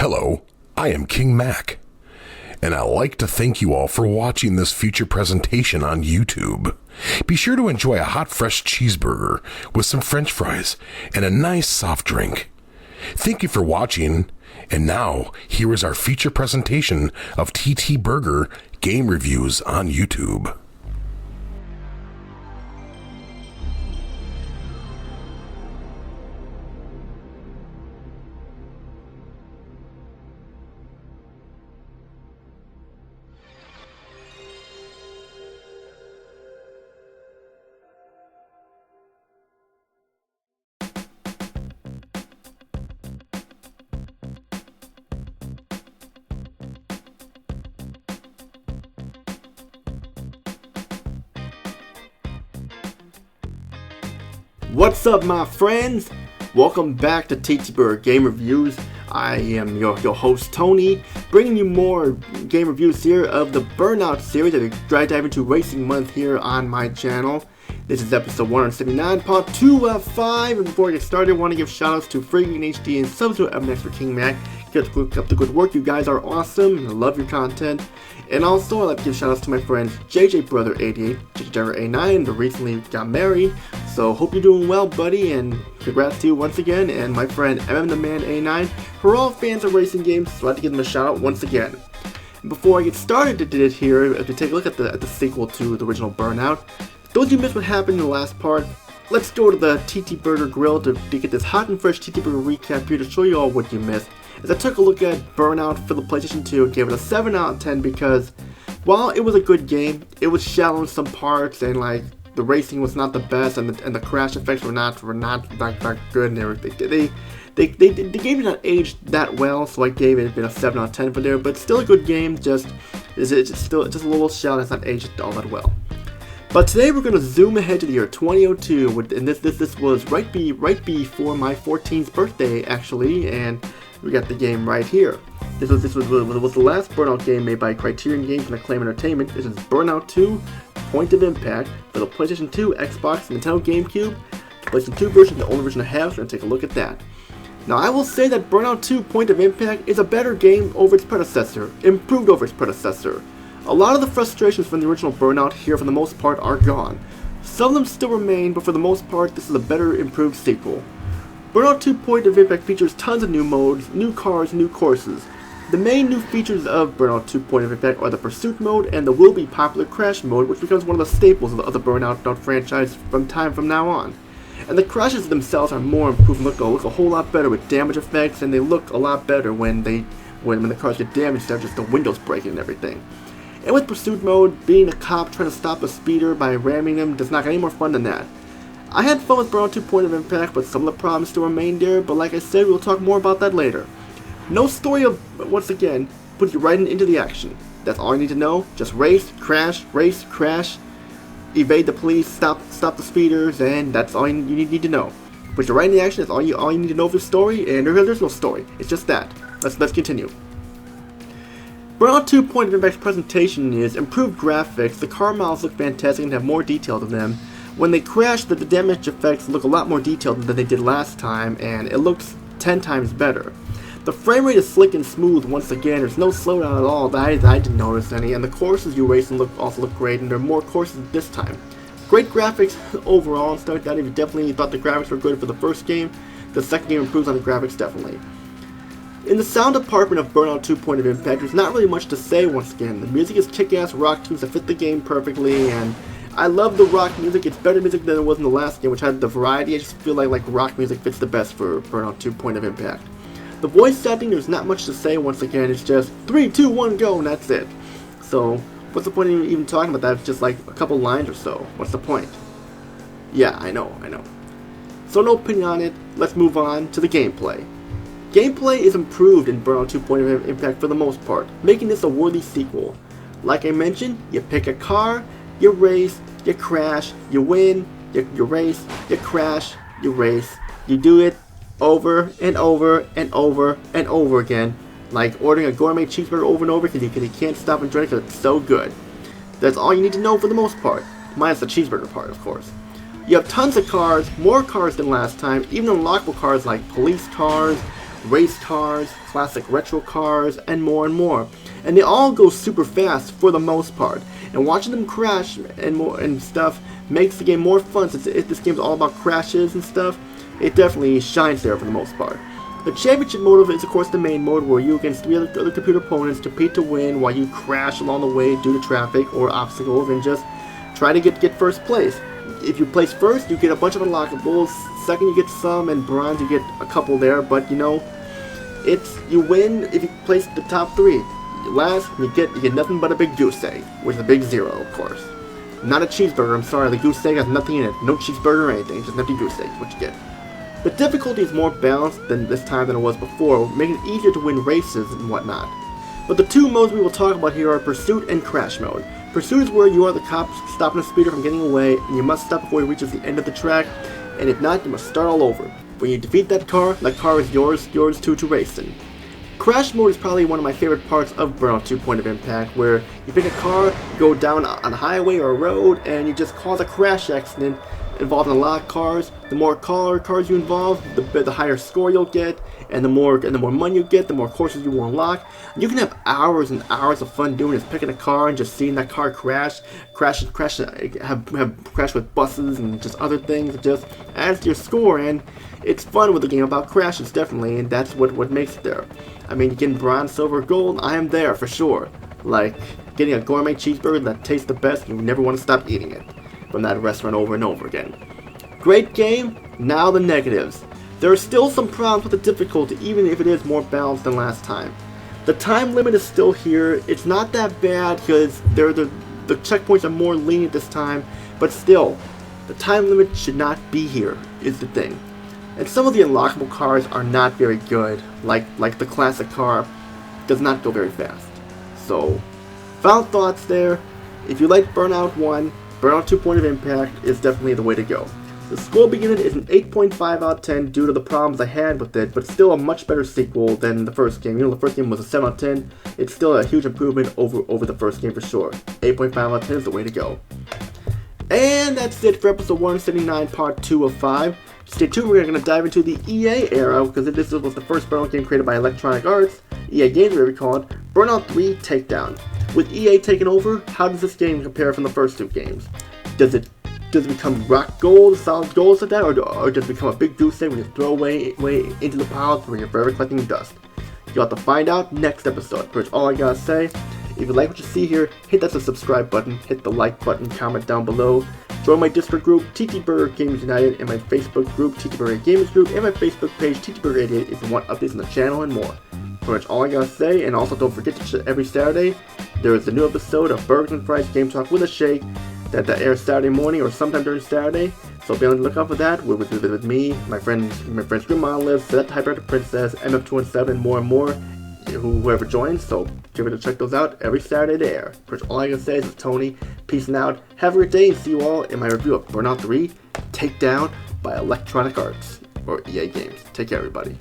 Hello, I am King Mac, and I'd like to thank you all for watching this feature presentation on YouTube. Be sure to enjoy a hot fresh cheeseburger with some french fries and a nice soft drink. Thank you for watching, and now here is our feature presentation of TTBurger game reviews on YouTube. What's up, my friends? Welcome back to TTBurger Game Reviews. I am your host, Tony, bringing you more game reviews here of the Burnout series that I dive into Racing Month here on my channel. This is episode 179, part 2 of 5. And before I get started, I want to give shoutouts to Freaking HD and SubZeroMNX for King Mac. Keep up the good work. You guys are awesome. I love your content. And also, I'd like to give shoutouts to my friends JJBrother88, JJDriver89, who recently got married. So, hope you're doing well, buddy, and congrats to you once again. And my friend MMTheMan89, who are all fans of racing games, so I'd like to give them a shout out once again. And before I get started to do it here, if you take a look at the sequel to the original Burnout, those of you missed what happened in the last part, let's go to the TTBurger Grill to get this hot and fresh TTBurger recap here to show you all what you missed. As I took a look at Burnout for the PlayStation 2, gave it a 7 out of 10 because while it was a good game, it was shallow in some parts and like the racing was not the best and the crash effects were not that good and everything. The game did not age that well, so I gave it a 7 out of 10 for there, but still a good game, it's just a little shallow, it's not aged all that well. But today we're going to zoom ahead to the year 2002, and this was right before my 14th birthday actually, and we got the game right here. This was the last Burnout game made by Criterion Games and Acclaim Entertainment. This is Burnout 2, Point of Impact for the PlayStation 2, Xbox, Nintendo GameCube. The PlayStation 2 version, the only version I have, so I'm going to take a look at that. Now I will say that Burnout 2, Point of Impact is a better game over its predecessor, improved over its predecessor. A lot of the frustrations from the original Burnout here for the most part are gone. Some of them still remain, but for the most part this is a better improved sequel. Burnout 2 Point of Impact features tons of new modes, new cars, new courses. The main new features of Burnout 2 Point of Impact are the Pursuit mode and the will-be popular Crash mode, which becomes one of the staples of the Burnout franchise from now on. And the crashes themselves are more improved and look a whole lot better with damage effects, and they look a lot better when the cars get damaged instead of just the windows breaking and everything. And with Pursuit mode, being a cop trying to stop a speeder by ramming him does not get any more fun than that. I had fun with Burnout 2 Point of Impact, but some of the problems still remain there, but like I said, we'll talk more about that later. No story once again, put you right into the action. That's all you need to know. Just race, crash, evade the police, stop the speeders, and that's all you need to know. Put you right in the action, that's all you need to know of the story, and there's no story. It's just that. Let's continue. Burnout 2 Point of Impact's presentation is improved graphics, the car models look fantastic and have more detail to them. When they crash, the damage effects look a lot more detailed than they did last time, and it looks 10 times better. The frame rate is slick and smooth once again, there's no slowdown at all, I didn't notice any, and the courses you race also look great, and there are more courses this time. Great graphics overall and stuff like that. If you definitely thought the graphics were good for the first game, the second game improves on the graphics definitely. In the sound department of Burnout 2 Point of Impact, there's not really much to say once again. The music is kick-ass rock tunes that fit the game perfectly, and I love the rock music. It's better music than it was in the last game, which had the variety. I just feel like rock music fits the best for Burnout 2 Point of Impact. The voice acting, there's not much to say once again. It's just 3, 2, 1, go, and that's it. So, what's the point of even talking about that? It's just like a couple lines or so. What's the point? Yeah, I know. So no opinion on it. Let's move on to the gameplay. Gameplay is improved in Burnout 2 Point of Impact for the most part, making this a worthy sequel. Like I mentioned, you pick a car, you race, you crash, you win, you race, you crash, you race. You do it over and over and over and over again, like ordering a gourmet cheeseburger over and over because you can't stop enjoying it because it's so good. That's all you need to know for the most part, minus the cheeseburger part, of course. You have tons of cars, more cars than last time, even unlockable cars like police cars, race cars, classic retro cars, and more and more. And they all go super fast for the most part. And watching them crash and stuff makes the game more fun, since if this game's all about crashes and stuff, it definitely shines there for the most part. The championship mode is of course the main mode, where you against 3 other computer opponents compete to win while you crash along the way due to traffic or obstacles and just try to get first place. If you place first, you get a bunch of unlockables. Second, you get some, and bronze, you get a couple there. But you know, you win if you place the top 3. Last, you get nothing but a big goose egg, which is a big 0, of course. Not a cheeseburger. I'm sorry, the goose egg has nothing in it. No cheeseburger or anything. Just an empty goose egg is what you get. The difficulty is more balanced this time than it was before, making it easier to win races and whatnot. But the 2 modes we will talk about here are Pursuit and Crash mode. Pursuit is where you are the cop stopping a speeder from getting away, and you must stop before he reaches the end of the track, and if not, you must start all over. When you defeat that car is yours too to race in. Crash mode is probably one of my favorite parts of Burnout 2 Point of Impact, where you pick a car, go down on a highway or a road, and you just cause a crash accident involving a lot of cars. The more cars you involve, the higher score you'll get, and the more money you get, the more courses you will unlock. You can have hours and hours of fun doing this, picking a car and just seeing that car crash with buses and just other things. It just adds to your score, and it's fun with a game about crashes, definitely, and that's what makes it there. I mean, getting bronze, silver, gold, I am there for sure. Like getting a gourmet cheeseburger that tastes the best, you never want to stop eating it from that restaurant over and over again. Great game. Now the negatives. There are still some problems with the difficulty, even if it is more balanced than last time. The time limit is still here. It's not that bad because the checkpoints are more lenient this time, but still, the time limit should not be here, is the thing. And some of the unlockable cars are not very good, like the classic car does not go very fast. So, final thoughts there. If you like Burnout 1, Burnout 2 Point of Impact is definitely the way to go. The score beginning is an 8.5 out of 10 due to the problems I had with it, but still a much better sequel than the first game. You know, the first game was a 7 out of 10. It's still a huge improvement over the first game for sure. 8.5 out of 10 is the way to go. And that's it for episode 179, part 2 of 5. Stay tuned, we're going to dive into the EA era, because this was the first Burnout game created by Electronic Arts. EA Games, whatever we call it. Burnout 3 Takedown. With EA taking over, how does this game compare from the first 2 games? Does it become rock gold, solid gold like that, or does it become a big goose egg when you throw away into the pile where you're forever collecting dust? You'll have to find out next episode. Pretty much all I gotta say. If you like what you see here, hit that subscribe button, hit the like button, comment down below. Join my Discord group, TTBurger Gamers United, and my Facebook group, TTBurger Gamers Group, and my Facebook page, TTBurger88, if you want updates on the channel and more. Pretty much all I gotta say, and also don't forget to every Saturday, there is a new episode of Burgers and Fries Game Talk with a Shake that airs Saturday morning or sometime during Saturday. So be on the lookout for that with me, my friend's grandma lives, that Typewriter Princess, MF217, more and more, whoever joins. So give it a check those out every Saturday there. Pretty much all I gotta say is Tony, peace out, have a great day, and see you all in my review of Burnout 3 Takedown by Electronic Arts, or EA Games. Take care, everybody.